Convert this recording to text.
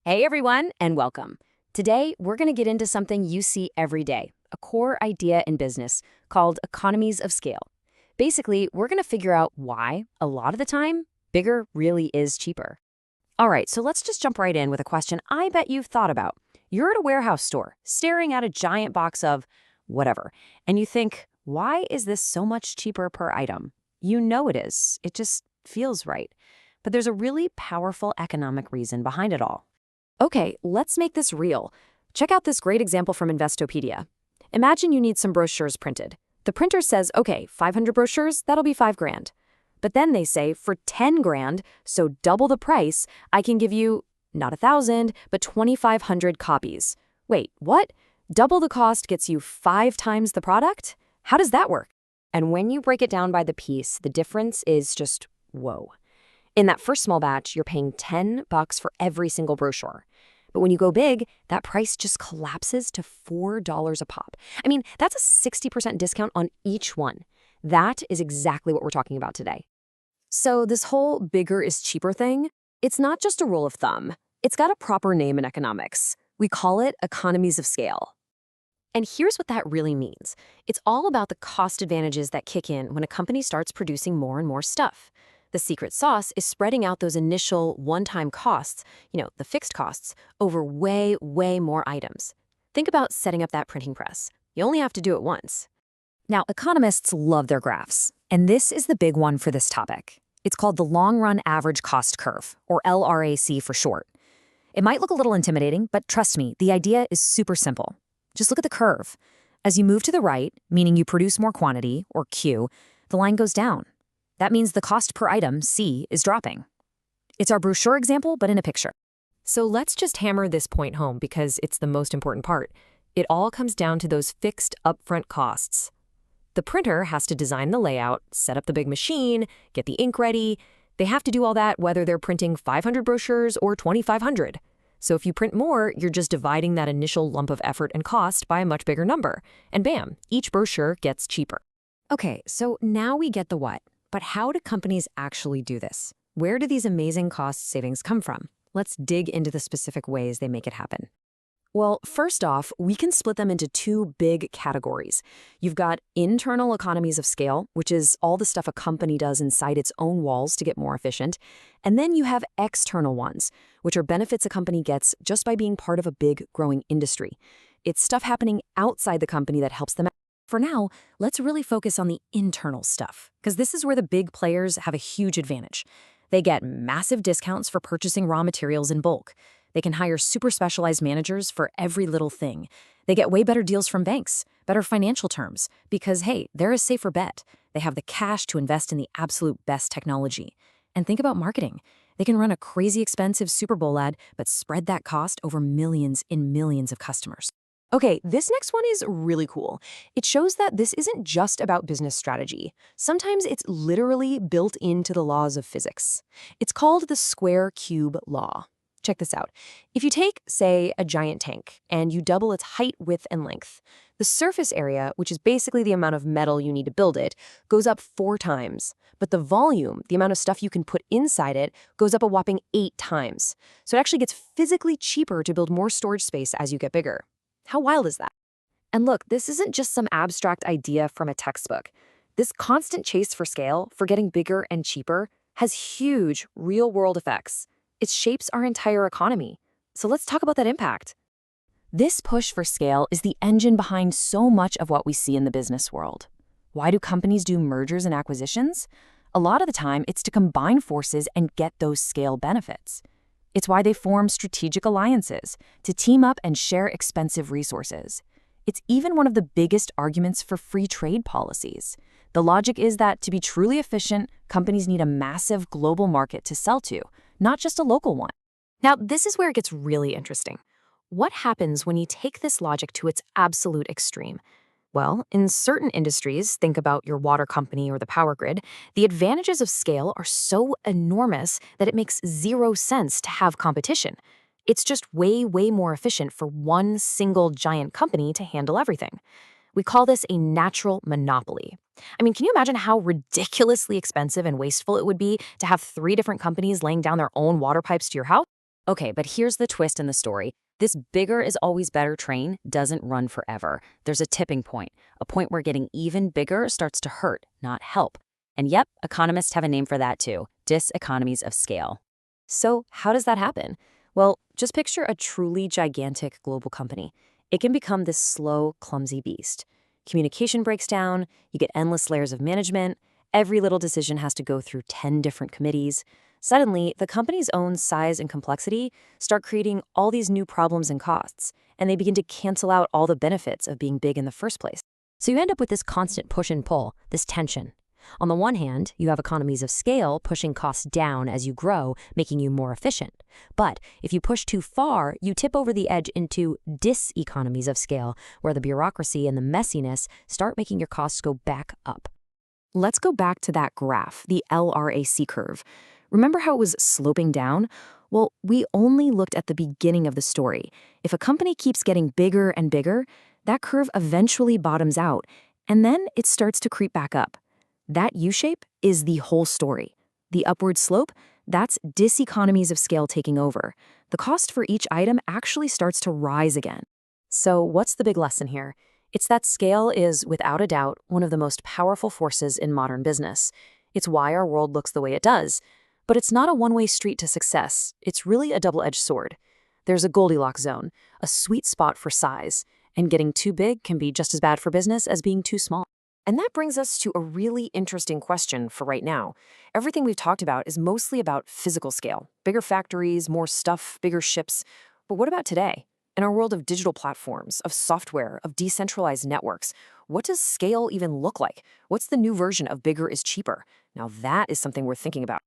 Hey everyone, and welcome. Today, we're going to get into something you see every day, a core idea in business called economies of scale. Basically, we're going to figure out why, a lot of the time, bigger really is cheaper. All right, so let's just jump right in with a question I bet you've thought about. You're at a warehouse store, staring at a giant box of whatever, and you think, why is this so much cheaper per item? You know it is. It just feels right. But there's a really powerful economic reason behind it all. Okay, let's make this real. Check out this great example from Investopedia. Imagine you need some brochures printed. The printer says, okay, 500 brochures, that'll be $5,000. But then they say, for $10,000, so double the price, I can give you, not 1,000, but 2,500 copies. Wait, what? Double the cost gets you 5 times the product? How does that work? And when you break it down by the piece, the difference is just, whoa. In that first small batch, you're paying $10 for every single brochure. But when you go big, that price just collapses to $4 a pop. I mean, that's a 60% discount on each one. That is exactly what we're talking about today. So this whole bigger is cheaper thing, it's not just a rule of thumb. It's got a proper name in economics. We call it economies of scale. And here's what that really means. It's all about the cost advantages that kick in when a company starts producing more and more stuff. The secret sauce is spreading out those initial one-time costs, the fixed costs, over way, way more items. Think about setting up that printing press. You only have to do it once. Now, economists love their graphs, and this is the big one for this topic. It's called the long-run average cost curve, or LRAC for short. It might look a little intimidating, but trust me, the idea is super simple. Just look at the curve. As you move to the right, meaning you produce more quantity, or Q, the line goes down. That means the cost per item, C, is dropping. It's our brochure example, but in a picture. So let's just hammer this point home because it's the most important part. It all comes down to those fixed upfront costs. The printer has to design the layout, set up the big machine, get the ink ready. They have to do all that whether they're printing 500 brochures or 2,500. So if you print more, you're just dividing that initial lump of effort and cost by a much bigger number. And bam, each brochure gets cheaper. Okay, so now we get the what. But how do companies actually do this? Where do these amazing cost savings come from? Let's dig into the specific ways they make it happen. Well, first off, we can split them into 2 big categories. You've got internal economies of scale, which is all the stuff a company does inside its own walls to get more efficient. And then you have external ones, which are benefits a company gets just by being part of a big, growing industry. It's stuff happening outside the company that helps them out. For now, let's really focus on the internal stuff, because this is where the big players have a huge advantage. They get massive discounts for purchasing raw materials in bulk. They can hire super specialized managers for every little thing. They get way better deals from banks, better financial terms, because, hey, they're a safer bet. They have the cash to invest in the absolute best technology. And think about marketing. They can run a crazy expensive Super Bowl ad, but spread that cost over millions and millions of customers. Okay, this next one is really cool. It shows that this isn't just about business strategy. Sometimes it's literally built into the laws of physics. It's called the square cube law. Check this out. If you take, say, a giant tank and you double its height, width, and length, the surface area, which is basically the amount of metal you need to build it, goes up 4 times. But the volume, the amount of stuff you can put inside it, goes up a whopping 8 times. So it actually gets physically cheaper to build more storage space as you get bigger. How wild is that? And look, this isn't just some abstract idea from a textbook. This constant chase for scale, for getting bigger and cheaper, has huge real-world effects. It shapes our entire economy. So let's talk about that impact. This push for scale is the engine behind so much of what we see in the business world. Why do companies do mergers and acquisitions? A lot of the time, it's to combine forces and get those scale benefits. It's why they form strategic alliances, to team up and share expensive resources. It's even one of the biggest arguments for free trade policies. The logic is that to be truly efficient, companies need a massive global market to sell to, not just a local one. Now, this is where it gets really interesting. What happens when you take this logic to its absolute extreme? Well, in certain industries, think about your water company or the power grid, the advantages of scale are so enormous that it makes 0 sense to have competition. It's just way, way more efficient for one single giant company to handle everything. We call this a natural monopoly. I mean, can you imagine how ridiculously expensive and wasteful it would be to have 3 different companies laying down their own water pipes to your house? Okay, but here's the twist in the story. This bigger is always better train doesn't run forever. There's a tipping point, a point where getting even bigger starts to hurt, not help. And yep, economists have a name for that too, diseconomies of scale. So, how does that happen? Well, just picture a truly gigantic global company. It can become this slow, clumsy beast. Communication breaks down, you get endless layers of management, every little decision has to go through 10 different committees. Suddenly, the company's own size and complexity start creating all these new problems and costs, and they begin to cancel out all the benefits of being big in the first place. So you end up with this constant push and pull, this tension. On the one hand, you have economies of scale pushing costs down as you grow, making you more efficient. But if you push too far, you tip over the edge into diseconomies of scale, where the bureaucracy and the messiness start making your costs go back up. Let's go back to that graph, the LRAC curve. Remember how it was sloping down? Well, we only looked at the beginning of the story. If a company keeps getting bigger and bigger, that curve eventually bottoms out, and then it starts to creep back up. That U-shape is the whole story. The upward slope, that's diseconomies of scale taking over. The cost for each item actually starts to rise again. So what's the big lesson here? It's that scale is, without a doubt, one of the most powerful forces in modern business. It's why our world looks the way it does. But it's not a one-way street to success. It's really a double-edged sword. There's a Goldilocks zone, a sweet spot for size, and getting too big can be just as bad for business as being too small. And that brings us to a really interesting question for right now. Everything we've talked about is mostly about physical scale, bigger factories, more stuff, bigger ships. But what about today? In our world of digital platforms, of software, of decentralized networks, what does scale even look like? What's the new version of bigger is cheaper? Now that is something we're thinking about.